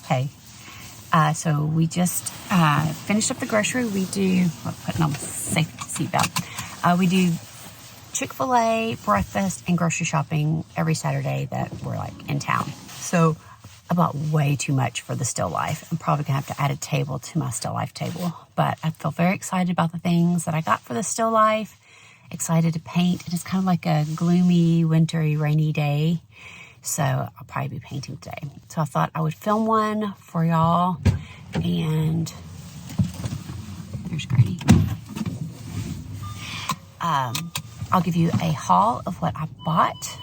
Hey, so we just finished up the grocery. We do, putting on the safety seatbelt. We do Chick-fil-A, breakfast, and grocery shopping every Saturday that we're like in town. So I bought way too much for the still life. I'm probably gonna have to add a table to my still life table, but I feel very excited about the things that I got for the still life. Excited to paint. And it's kind of like a gloomy, wintry, rainy day. So I'll probably be painting today. So I thought I would film one for y'all. And there's Granny. I'll give you a haul of what I bought.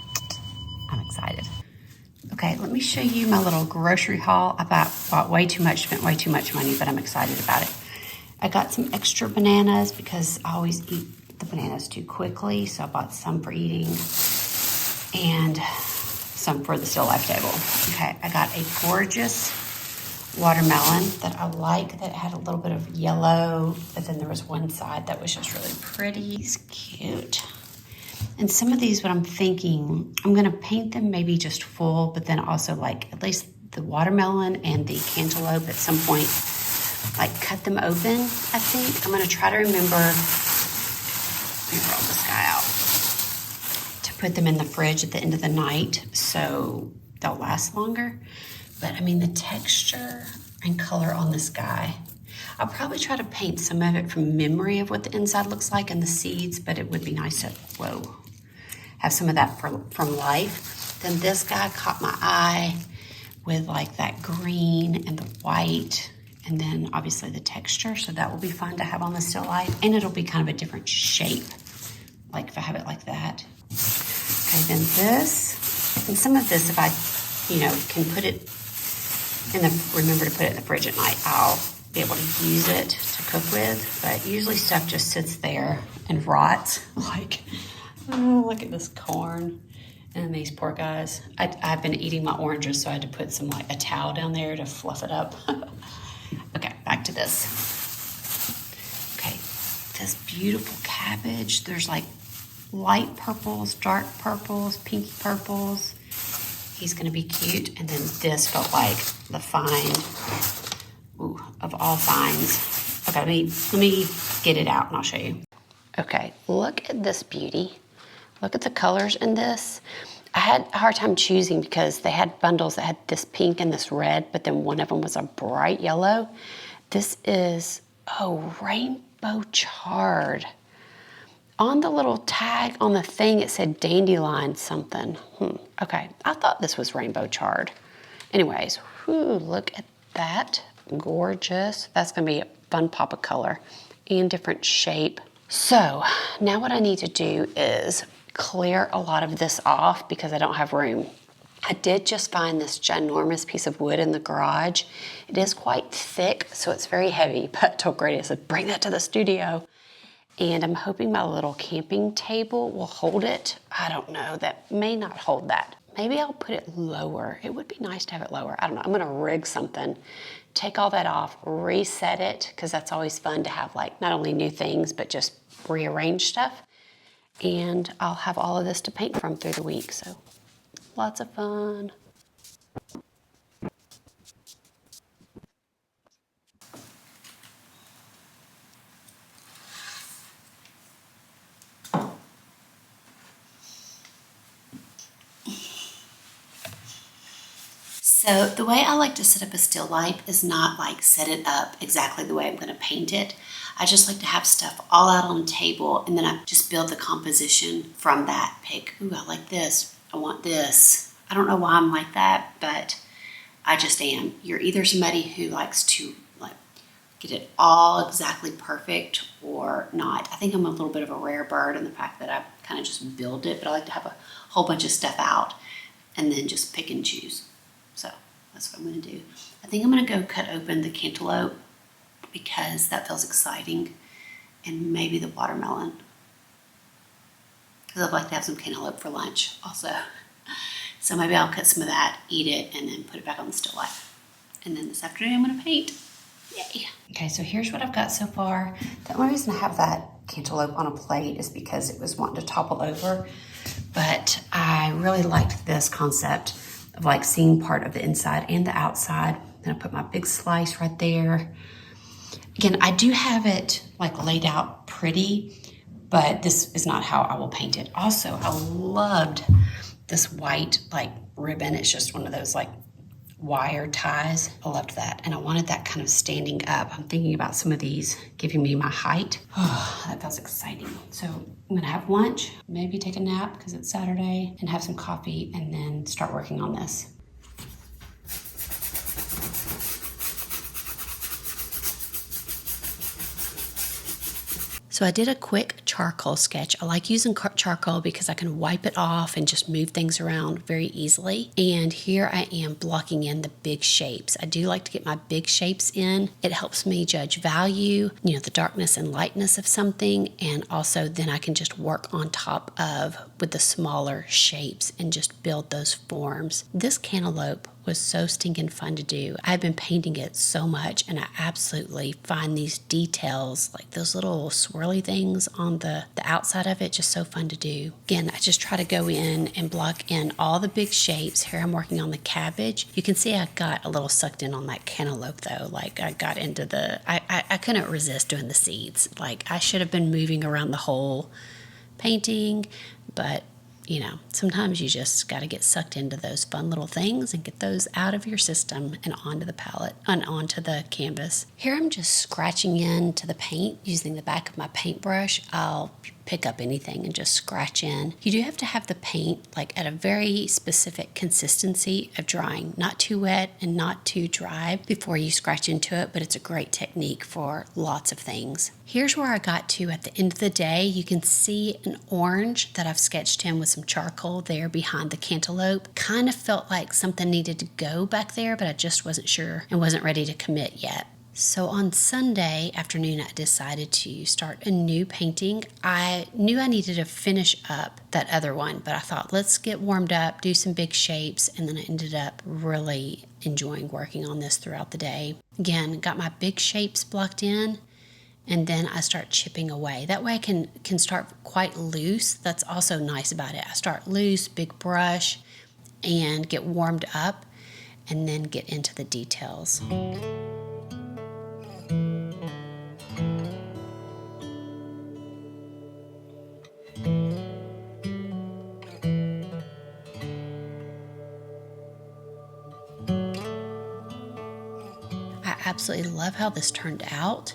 I'm excited. Okay, let me show you my little grocery haul. I bought way too much, spent way too much money, but I'm excited about it. I got some extra bananas because I always eat the bananas too quickly. So I bought some for eating and some for the still life table. Okay, I got a gorgeous watermelon that I like that had a little bit of yellow, but then there was one side that was just really pretty. It's cute. And some of these, what I'm thinking, I'm gonna paint them maybe just full, but then also like at least the watermelon and the cantaloupe at some point, like cut them open, I think. I'm gonna try to remember, let me roll this guy out, to put them in the fridge at the end of the night so they'll last longer. But I mean, the texture and color on this guy, I'll probably try to paint some of it from memory of what the inside looks like and the seeds, but it would be nice to, have some of that from life. Then this guy caught my eye with like that green and the white, and then obviously the texture, so that will be fun to have on the still life, and it'll be kind of a different shape, like if I have it like that. Okay, then this, and some of this, if I, can put it remember to put it in the fridge at night, I'll be able to use it to cook with, but usually stuff just sits there and rots. Like, oh, look at this corn and these poor guys. I've been eating my oranges, so I had to put some a towel down there to fluff it up. Okay, back to this. Okay, this beautiful cabbage. There's like light purples, dark purples, pinky purples. He's gonna be cute. And then this felt like the find, of all finds. Okay, let me get it out and I'll show you. Okay, look at this beauty. Look at the colors in this. I had a hard time choosing because they had bundles that had this pink and this red, but then one of them was a bright yellow. This is, rainbow chard. On the little tag on the thing, it said dandelion something. Okay, I thought this was rainbow chard. Anyways, look at that. Gorgeous. That's gonna be a fun pop of color and different shape. So now what I need to do is clear a lot of this off because I don't have room. I did just find this ginormous piece of wood in the garage. It is quite thick, so it's very heavy, but I told Grady, I said, bring that to the studio. And I'm hoping my little camping table will hold it. I don't know, that may not hold that. Maybe I'll put it lower. It would be nice to have it lower. I don't know, I'm gonna rig something, take all that off, reset it, because that's always fun to have like not only new things, but just rearrange stuff. And I'll have all of this to paint from through the week, so lots of fun. So the way I like to set up a still life is not like set it up exactly the way I'm gonna paint it. I just like to have stuff all out on the table and then I just build the composition from that. Pick, I like this, I want this. I don't know why I'm like that, but I just am. You're either somebody who likes to get it all exactly perfect or not. I think I'm a little bit of a rare bird in the fact that I kind of just build it, but I like to have a whole bunch of stuff out and then just pick and choose. So that's what I'm gonna do. I think I'm gonna go cut open the cantaloupe because that feels exciting, and maybe the watermelon, because I'd like to have some cantaloupe for lunch also. So maybe I'll cut some of that, eat it, and then put it back on the still life. And then this afternoon I'm gonna paint. Yay. Okay, so here's what I've got so far. The only reason I have that cantaloupe on a plate is because it was wanting to topple over, but I really liked this concept of like seeing part of the inside and the outside. Then I put my big slice right there. Again, I do have it like laid out pretty, but this is not how I will paint it. Also, I loved this white like ribbon. It's just one of those like wire ties. I loved that. And I wanted that kind of standing up. I'm thinking about some of these giving me my height. Oh, that feels exciting. So I'm gonna have lunch, maybe take a nap because it's Saturday, and have some coffee, and then start working on this. So I did a quick charcoal sketch. I like using charcoal because I can wipe it off and just move things around very easily. And here I am blocking in the big shapes. I do like to get my big shapes in. It helps me judge value, you know, the darkness and lightness of something. And also then I can just work on top of with the smaller shapes and just build those forms. This cantaloupe was so stinking fun to do. I've been painting it so much, and I absolutely find these details, like those little swirly things on the outside of it, just so fun to do. Again, I just try to go in and block in all the big shapes. Here I'm working on the cabbage. You can see I got a little sucked in on that cantaloupe though. Like I got into I couldn't resist doing the seeds. Like I should have been moving around the whole painting, but you know, sometimes you just got to get sucked into those fun little things and get those out of your system and onto the palette and onto the canvas. Here I'm just scratching into the paint using the back of my paintbrush. I'll pick up anything and just scratch in. You do have to have the paint like at a very specific consistency of drying, not too wet and not too dry before you scratch into it, but it's a great technique for lots of things. Here's where I got to at the end of the day. You can see an orange that I've sketched in with some charcoal there behind the cantaloupe. Kind of felt like something needed to go back there, but I just wasn't sure and wasn't ready to commit yet. So on Sunday afternoon, I decided to start a new painting. I knew I needed to finish up that other one, but I thought, let's get warmed up, do some big shapes, and then I ended up really enjoying working on this throughout the day. Again, got my big shapes blocked in, and then I start chipping away. That way I can start quite loose. That's also nice about it. I start loose, big brush, and get warmed up, and then get into the details. I absolutely love how this turned out.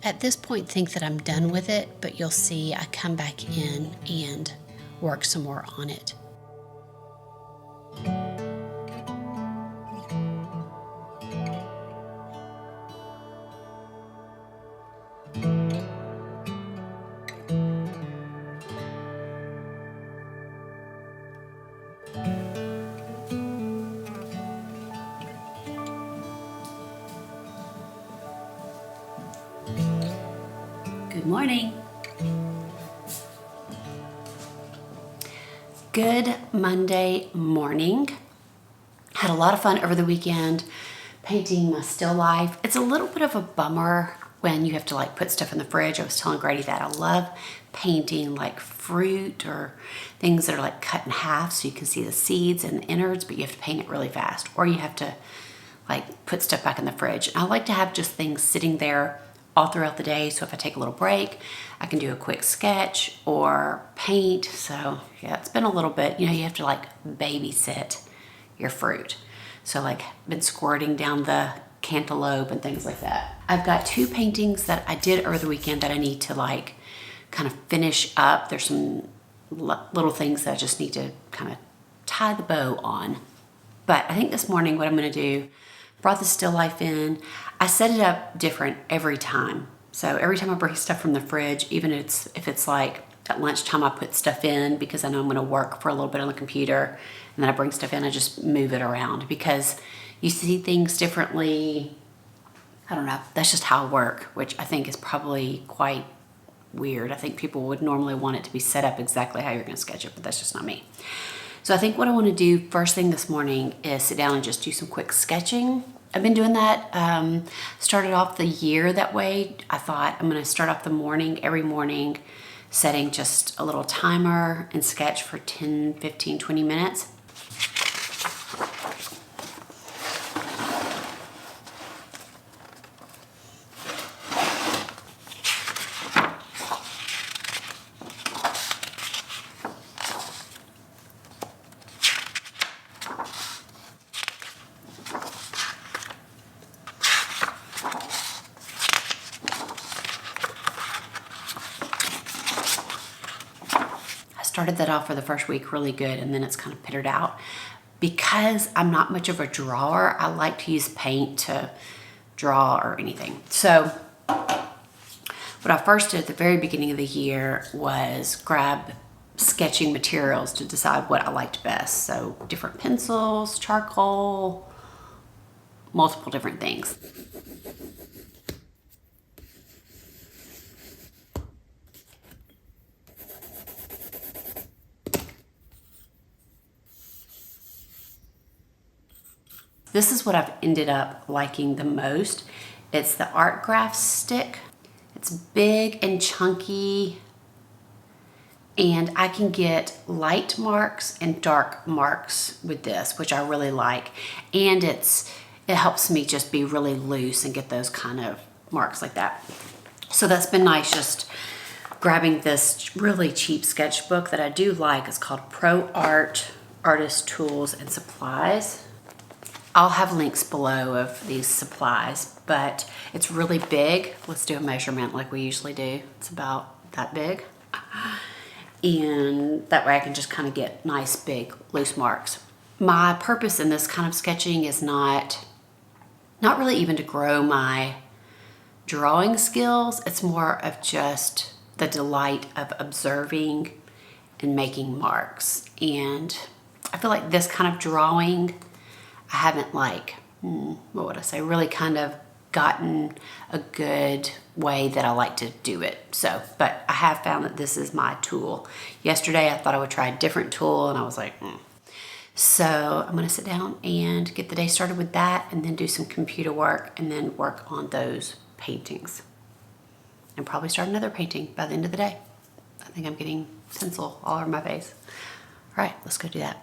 At this point, think that I'm done with it, but you'll see I come back in and work some more on it. Good morning. Good Monday morning. Had a lot of fun over the weekend painting my still life. It's a little bit of a bummer when you have to like put stuff in the fridge. I was telling Grady that I love painting like fruit or things that are like cut in half so you can see the seeds and the innards, but you have to paint it really fast, or you have to like put stuff back in the fridge. I like to have just things sitting there all throughout the day, so if I take a little break, I can do a quick sketch or paint. So yeah, it's been a little bit, you know, you have to like babysit your fruit. So like been squirting down the cantaloupe and things like that. I've got two paintings that I did over the weekend that I need to like kind of finish up. There's some little things that I just need to kind of tie the bow on. But I think this morning what I'm gonna do, brought the still life in. I set it up different every time. So every time I bring stuff from the fridge, even if it's like at lunchtime, I put stuff in because I know I'm gonna work for a little bit on the computer, and then I bring stuff in, I just move it around because you see things differently. I don't know, that's just how I work, which I think is probably quite weird. I think people would normally want it to be set up exactly how you're gonna sketch it, but that's just not me. So I think what I wanna do first thing this morning is sit down and just do some quick sketching. I've been doing that, started off the year that way. I thought I'm gonna start off the morning, every morning, setting just a little timer and sketch for 10, 15, 20 minutes. started that off for the first week really good, and then it's kind of pittered out. Because I'm not much of a drawer, I like to use paint to draw or anything. So what I first did at the very beginning of the year was grab sketching materials to decide what I liked best. So different pencils, charcoal, multiple different things. This is what I've ended up liking the most. It's the ARTGRAF stick. It's big and chunky, and I can get light marks and dark marks with this, which I really like. And it helps me just be really loose and get those kind of marks like that. So that's been nice, just grabbing this really cheap sketchbook that I do like. It's called PROART, Artist Tools and Supplies. I'll have links below of these supplies, but it's really big. Let's do a measurement like we usually do. It's about that big. And that way I can just kind of get nice, big, loose marks. My purpose in this kind of sketching is not really even to grow my drawing skills. It's more of just the delight of observing and making marks. And I feel like this kind of drawing, I haven't really kind of gotten a good way that I like to do it. So, but I have found that this is my tool. Yesterday I thought I would try a different tool, and I was like, So I'm gonna sit down and get the day started with that, and then do some computer work, and then work on those paintings. And probably start another painting by the end of the day. I think I'm getting tinsel all over my face. All right, let's go do that.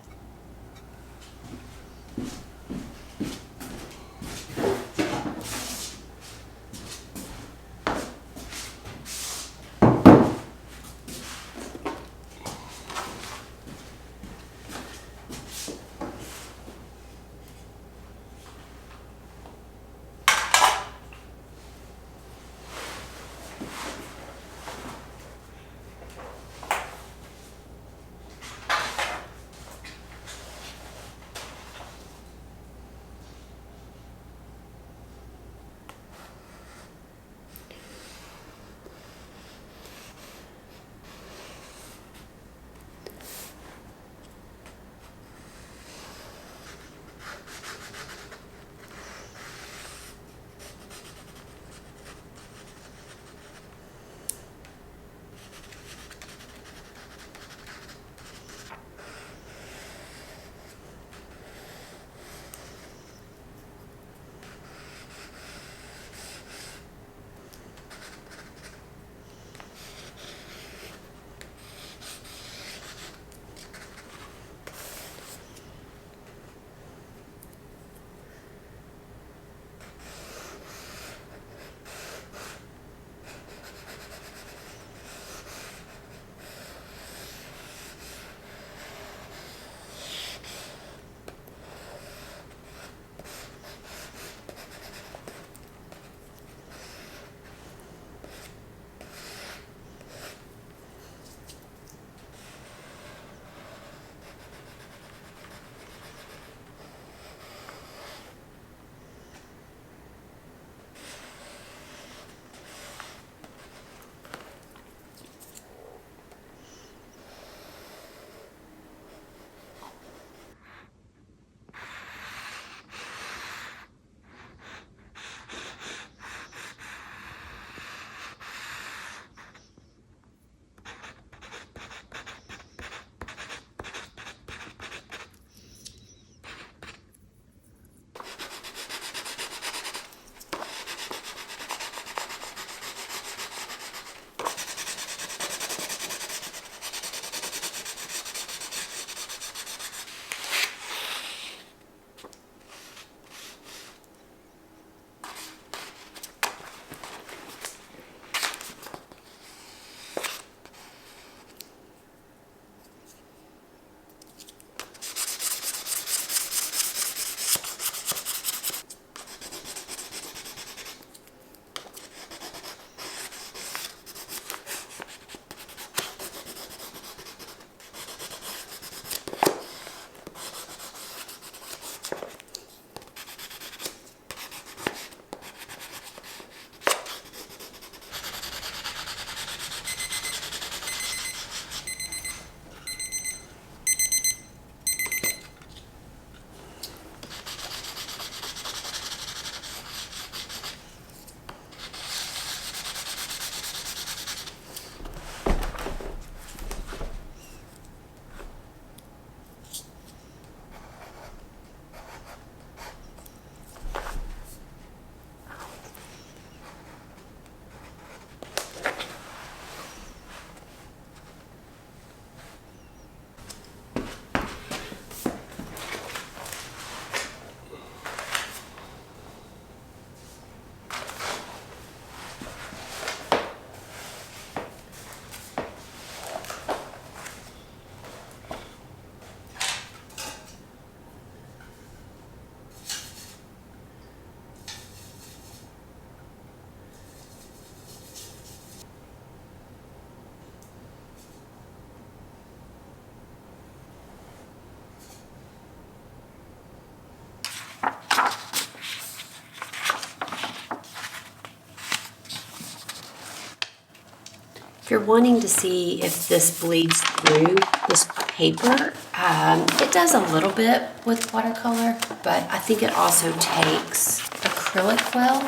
If you're wanting to see if this bleeds through this paper, it does a little bit with watercolor, but I think it also takes acrylic well.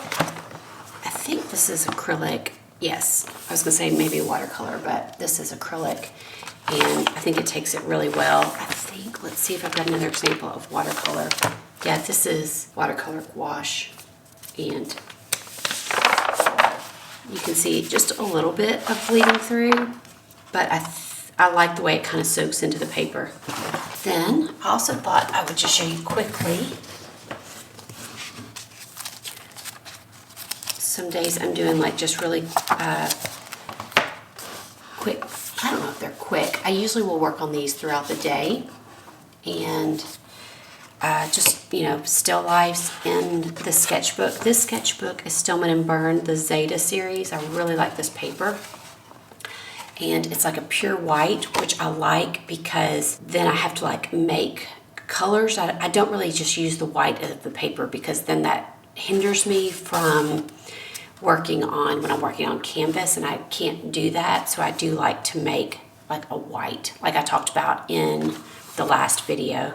I think this is acrylic. Yes, I was gonna say maybe watercolor, but this is acrylic, and I think it takes it really well. I think, let's see if I've got another example of watercolor. Yeah, this is watercolor gouache, and you can see just a little bit of bleeding through, but I like the way it kind of soaks into the paper. Then I also thought I would just show you quickly. Some days I'm doing like just really quick. I don't know if they're quick. I usually will work on these throughout the day, and just, you know, still lifes in the sketchbook. This sketchbook is Stillman & Byrne, the Zeta series. I really like this paper. And it's like a pure white, which I like because then I have to like make colors. I don't really just use the white of the paper because then that hinders me from working on, when I'm working on canvas, and I can't do that. So I do like to make like a white, like I talked about in the last video,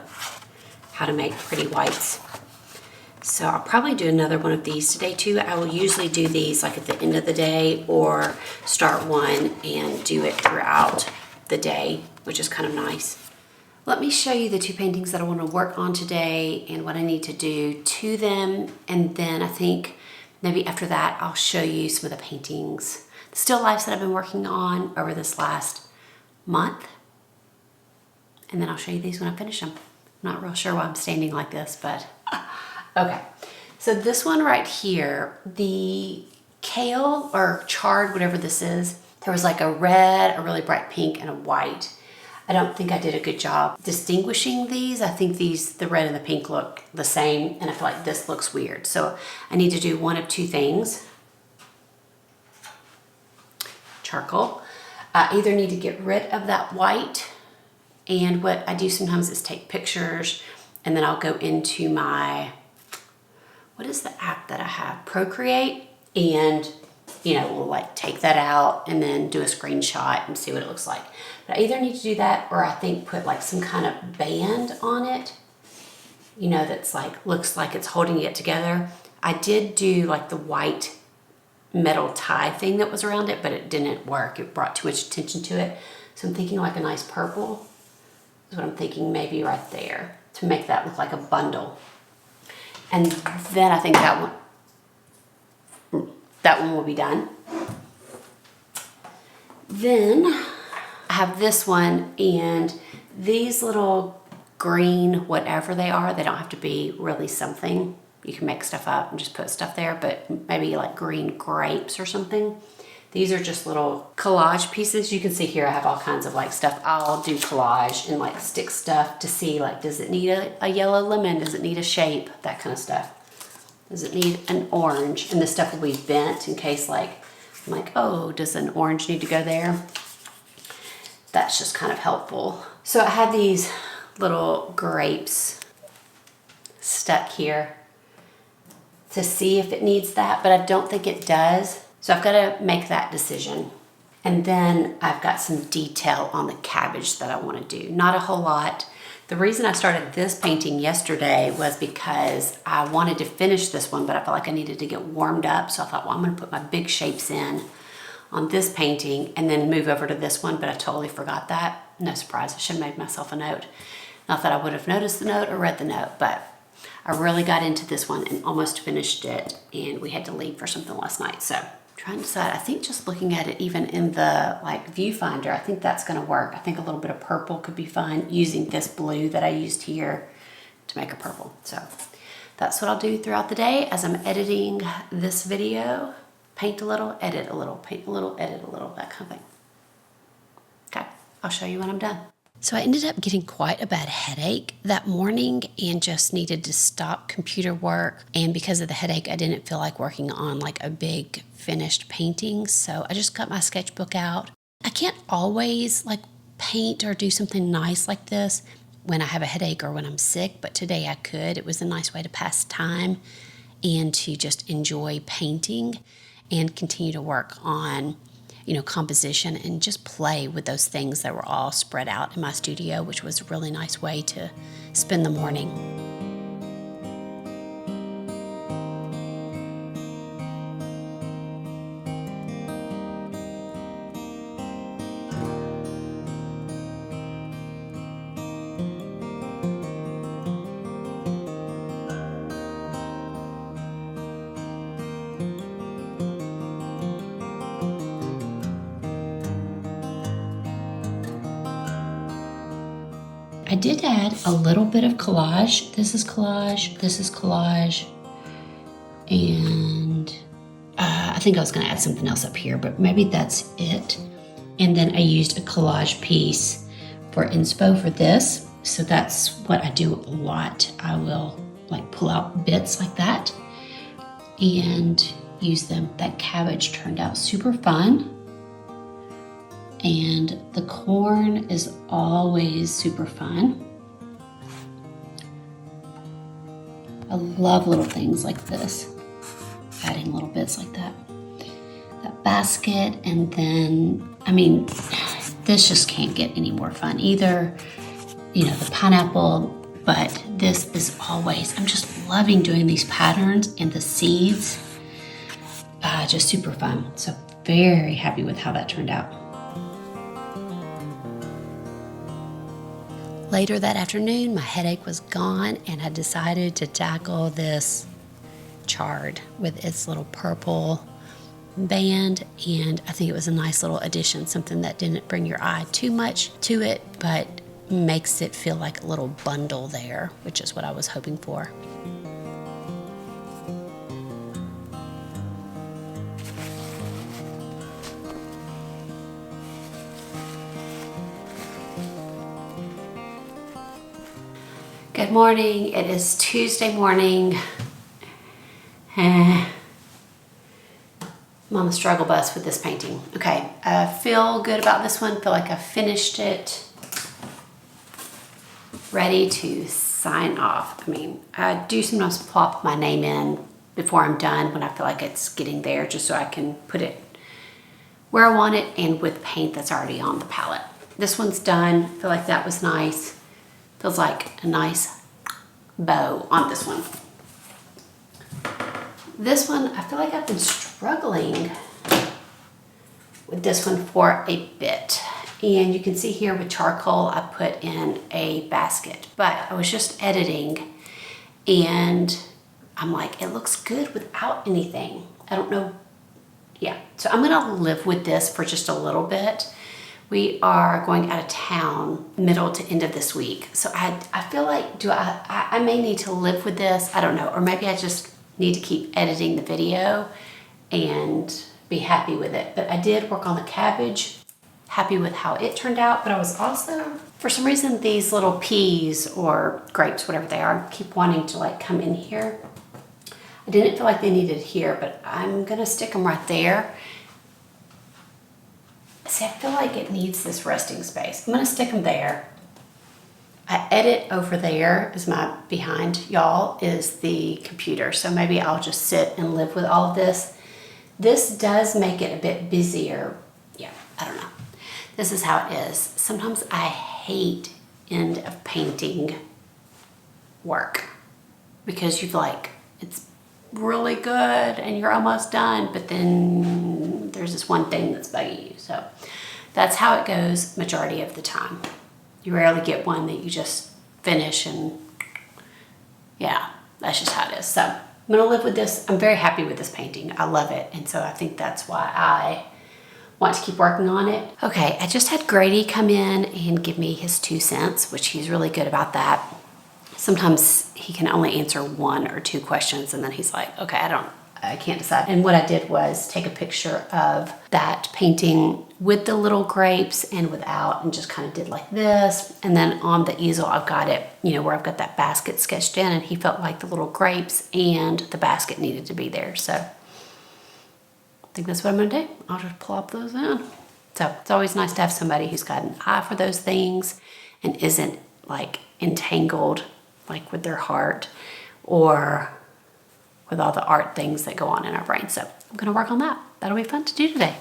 how to make pretty whites. So I'll probably do another one of these today too. I will usually do these like at the end of the day, or start one and do it throughout the day, which is kind of nice. Let me show you the two paintings that I want to work on today and what I need to do to them. And then I think maybe after that, I'll show you some of the paintings, the still lifes that I've been working on over this last month. And then I'll show you these when I finish them. I'm not real sure why I'm standing like this, but okay. So this one right here, the kale or chard, whatever this is, there was like a red, a really bright pink, and a white. I don't think I did a good job distinguishing these. I think the red and the pink look the same, and I feel like this looks weird. So I need to do one of two things. Charcoal. I either need to get rid of that white, and what I do sometimes is take pictures, and then I'll go into my, what is the app that I have? Procreate, and you know, we'll like take that out and then do a screenshot and see what it looks like. But I either need to do that, or I think put like some kind of band on it, you know, that's like, looks like it's holding it together. I did do like the white metal tie thing that was around it, but it didn't work. It brought too much attention to it. So I'm thinking like a nice purple is what I'm thinking, maybe right there, to make that look like a bundle. And then I think that one will be done. Then I have this one, and these little green, whatever they are, they don't have to be really something. You can make stuff up and just put stuff there, but maybe like green grapes or something. These are just little collage pieces. You can see here I have all kinds of like stuff. I'll do collage and like stick stuff to see like, does it need a yellow lemon? Does it need a shape? That kind of stuff. Does it need an orange? And this stuff will be bent in case like, I'm like, oh, does an orange need to go there? That's just kind of helpful. So I had these little grapes stuck here to see if it needs that, but I don't think it does. So I've got to make that decision. And then I've got some detail on the cabbage that I want to do. Not a whole lot. The reason I started this painting yesterday was because I wanted to finish this one, but I felt like I needed to get warmed up. So I thought, well, I'm going to put my big shapes in on this painting and then move over to this one, but I totally forgot that. No surprise, I should have made myself a note. Not that I would have noticed the note or read the note, but I really got into this one and almost finished it, and we had to leave for something last night. So I'm trying to decide. I think just looking at it even in the like viewfinder, I think that's going to work. I think a little bit of purple could be fine using this blue that I used here to make a purple. So that's what I'll do throughout the day as I'm editing this video. Paint a little, edit a little, paint a little, edit a little, that kind of thing. Okay, I'll show you when I'm done. So I ended up getting quite a bad headache that morning and just needed to stop computer work. And because of the headache, I didn't feel like working on like a big finished painting. So I just got my sketchbook out. I can't always like paint or do something nice like this when I have a headache or when I'm sick, but today I could. It was a nice way to pass time and to just enjoy painting and continue to work on composition and just play with those things that were all spread out in my studio, which was a really nice way to spend the morning. I did add a little bit of collage. This is collage, this is collage, and I think I was gonna add something else up here, but maybe that's it. And then I used a collage piece for inspo for this. So that's what I do a lot. I will like pull out bits like that and use them. That cabbage turned out super fun. And the corn is always super fun. I love little things like this, adding little bits like that. That basket, and then, I mean, this just can't get any more fun either. The pineapple, but this is always, I'm just loving doing these patterns and the seeds, just super fun. So very happy with how that turned out. Later that afternoon, my headache was gone, and I decided to tackle this chard with its little purple band, and I think it was a nice little addition, something that didn't bring your eye too much to it, but makes it feel like a little bundle there, which is what I was hoping for. Good morning. It is Tuesday morning. I'm on the struggle bus with this painting. Okay, I feel good about this one. Feel like I finished it. Ready to sign off. I mean, I do sometimes plop my name in before I'm done when I feel like it's getting there, just so I can put it where I want it and with paint that's already on the palette. This one's done. Feel like that was nice. Feels like a nice bow on this one. This one, I feel like I've been struggling with this one for a bit. And you can see here with charcoal, I put in a basket, but I was just editing and I'm like, it looks good without anything. I don't know. Yeah, so I'm gonna live with this for just a little bit. We are going out of town middle to end of this week. So I feel like, I may need to live with this, I don't know. Or maybe I just need to keep editing the video and be happy with it. But I did work on the cabbage, happy with how it turned out. But I was also, for some reason, these little peas or grapes, whatever they are, keep wanting to like come in here. I didn't feel like they needed here, but I'm gonna stick them right there. See, I feel like it needs this resting space. I'm gonna stick them there. I edit over there, is my behind y'all is the computer. So maybe I'll just sit and live with all of this. This does make it a bit busier. Yeah, I don't know. This is how it is. Sometimes I hate end of painting work because you've like, it's really good and you're almost done, but then there's this one thing that's bugging you. So that's how it goes majority of the time. You rarely get one that you just finish, and yeah, that's just how it is. So I'm gonna live with this. I'm very happy with this painting. I love it. And so I think that's why I want to keep working on it. Okay, I just had Grady come in and give me his 2 cents, which he's really good about that. Sometimes he can only answer 1 or 2 questions and then he's like, okay, I can't decide. And what I did was take a picture of that painting with the little grapes and without, and just kind of did like this. And then on the easel, I've got it, where I've got that basket sketched in, and he felt like the little grapes and the basket needed to be there. So I think that's what I'm gonna do. I'll just plop those in. So it's always nice to have somebody who's got an eye for those things and isn't like entangled like with their heart or with all the art things that go on in our brain. So I'm gonna work on that. That'll be fun to do today.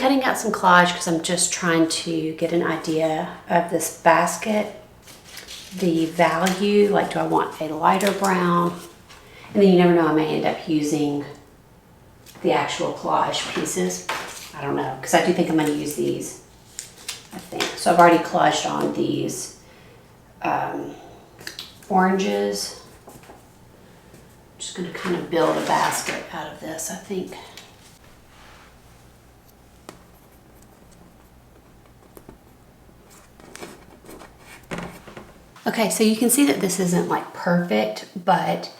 cutting out some collage because I'm just trying to get an idea of this basket, the value, like do I want a lighter brown? And then you never know, I may end up using the actual collage pieces. I don't know, because I do think I'm going to use these, I think. So I've already collaged on these oranges. I'm just going to kind of build a basket out of this, I think. Okay, so you can see that this isn't like perfect, but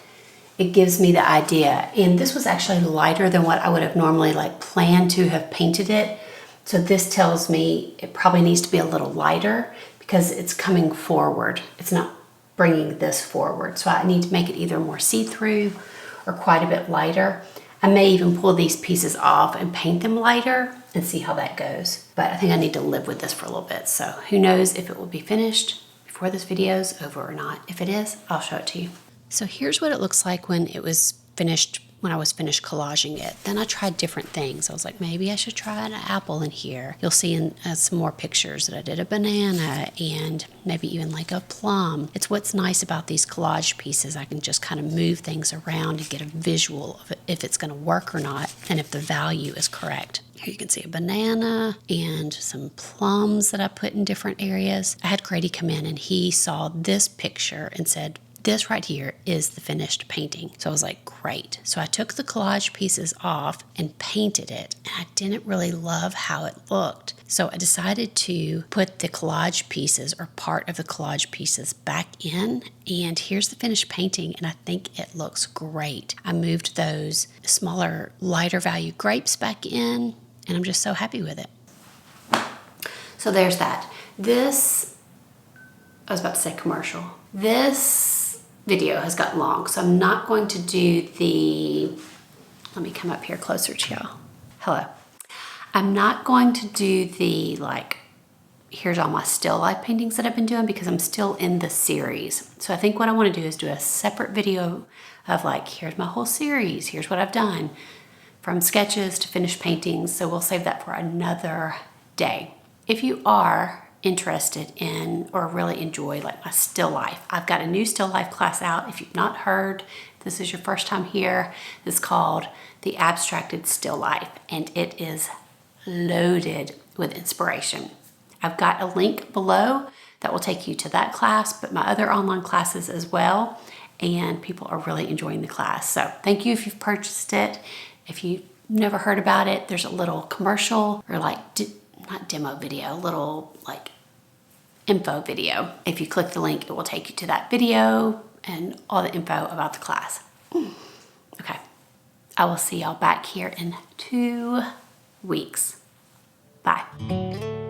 it gives me the idea. And this was actually lighter than what I would have normally like planned to have painted it. So this tells me it probably needs to be a little lighter because it's coming forward. It's not bringing this forward. So I need to make it either more see-through or quite a bit lighter. I may even pull these pieces off and paint them lighter and see how that goes. But I think I need to live with this for a little bit. So who knows if it will be finished before this video is over or not. If it is, I'll show it to you. So here's what it looks like when it was finished, when I was finished collaging it. Then I tried different things. I was like, maybe I should try an apple in here. You'll see in some more pictures that I did a banana and maybe even like a plum. It's what's nice about these collage pieces. I can just kind of move things around and get a visual of it, if it's going to work or not, and if the value is correct. Here you can see a banana and some plums that I put in different areas. I had Grady come in and he saw this picture and said, this right here is the finished painting. So I was like, great. So I took the collage pieces off and painted it, and I didn't really love how it looked. So I decided to put the collage pieces or part of the collage pieces back in, and here's the finished painting, and I think it looks great. I moved those smaller, lighter value grapes back in, and I'm just so happy with it. So there's that. This, I was about to say commercial. This video has gotten long, so I'm not going to do the, let me come up here closer to y'all. Hello. I'm not going to do the like, here's all my still life paintings that I've been doing because I'm still in the series. So I think what I want to do is do a separate video of like, here's my whole series, here's what I've done from sketches to finished paintings. So we'll save that for another day. If you are interested in or really enjoy like my still life, I've got a new still life class out. If you've not heard, this is your first time here. It's called the Abstracted Still Life, and it is loaded with inspiration. I've got a link below that will take you to that class, but my other online classes as well, and people are really enjoying the class. So thank you if you've purchased it. If you've never heard about it, there's a little commercial or like not demo video, little like info video. If you click the link, it will take you to that video and all the info about the class. Okay, I will see y'all back here in 2 weeks. Bye.